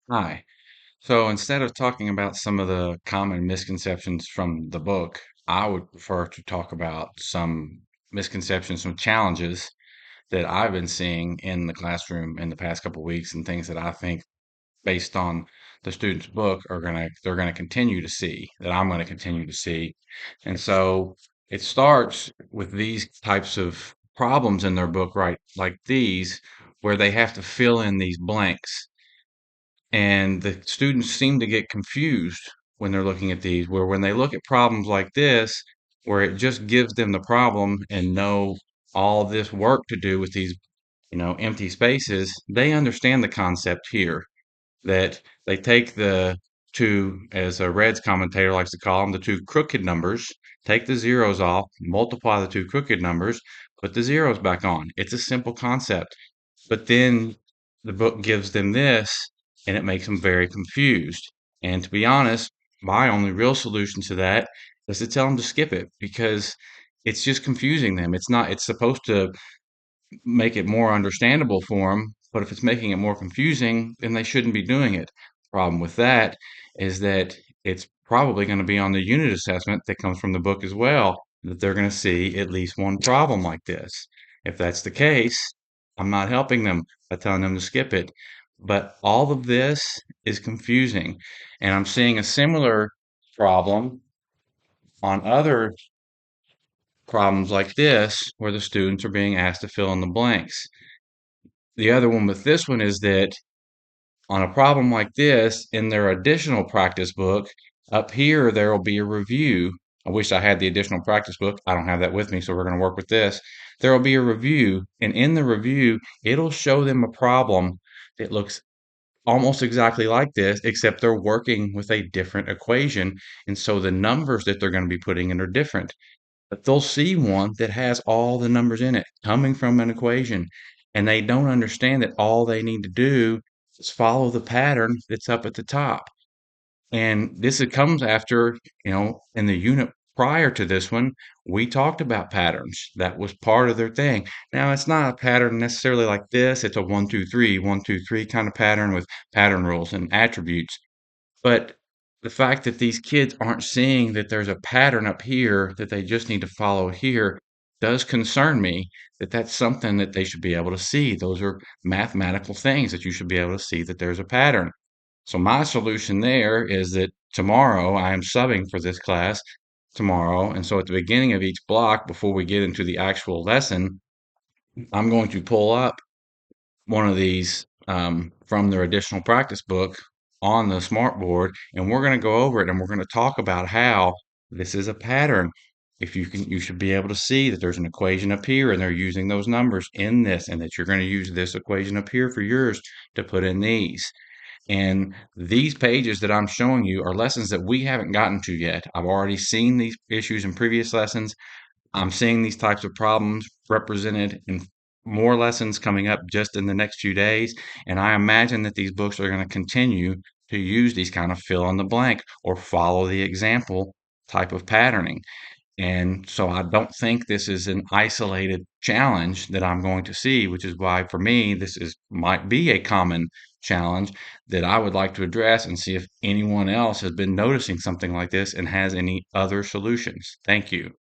Hi. So instead of talking about some of the common misconceptions from the book, I would prefer to talk about some misconceptions, some challenges that I've been seeing in the classroom in the past couple of weeks and things that I think based on the student's book they're gonna continue to see, that I'm gonna continue to see. And so it starts with these types of problems in their book, right? Like these, where they have to fill in these blanks and the students seem to get confused when they're looking at these, where when they look at problems like this, where it just gives them the problem and no all this work to do with these, empty spaces, they understand the concept here that they take the two, as a Reds commentator likes to call them, the two crooked numbers, take the zeros off, multiply the two crooked numbers, put the zeros back on. It's a simple concept. But then the book gives them this, and it makes them very confused. And to be honest, my only real solution to that is to tell them to skip it because it's just confusing them. It's supposed to make it more understandable for them, but if it's making it more confusing, then they shouldn't be doing it. Problem with that is that it's probably going to be on the unit assessment that comes from the book as well, that they're going to see at least one problem like this. If that's the case, I'm not helping them by telling them to skip it. But all of this is confusing. And I'm seeing a similar problem on other problems like this, where the students are being asked to fill in the blanks. The other one with this one is that on a problem like this, in their additional practice book, up here there will be a review. I wish I had the additional practice book. I don't have that with me, so we're going to work with this. There will be a review, and in the review, it'll show them a problem that looks almost exactly like this, except they're working with a different equation. And so the numbers that they're going to be putting in are different. But they'll see one that has all the numbers in it coming from an equation, and they don't understand that all they need to do is follow the pattern that's up at the top. And comes after, in the unit prior to this one, we talked about patterns. That was part of their thing. Now, it's not a pattern necessarily like this. It's a 1, 2, 3, 1, 2, 3 kind of pattern with pattern rules and attributes. But the fact that these kids aren't seeing that there's a pattern up here that they just need to follow here does concern me, that that's something that they should be able to see. Those are mathematical things that you should be able to see that there's a pattern. So my solution there is that tomorrow I am subbing for this class tomorrow. And so at the beginning of each block, before we get into the actual lesson, I'm going to pull up one of these from their additional practice book on the smartboard, and we're going to go over it and we're going to talk about how this is a pattern. If you can, you should be able to see that there's an equation up here and they're using those numbers in this, and that you're going to use this equation up here for yours to put in these. And these pages that I'm showing you are lessons that we haven't gotten to yet. I've already seen these issues in previous lessons. I'm seeing these types of problems represented in more lessons coming up just in the next few days. And I imagine that these books are going to continue to use these kind of fill in the blank or follow the example type of patterning. And so I don't think this is an isolated challenge that I'm going to see, which is why for me, might be a common challenge that I would like to address and see if anyone else has been noticing something like this and has any other solutions. Thank you.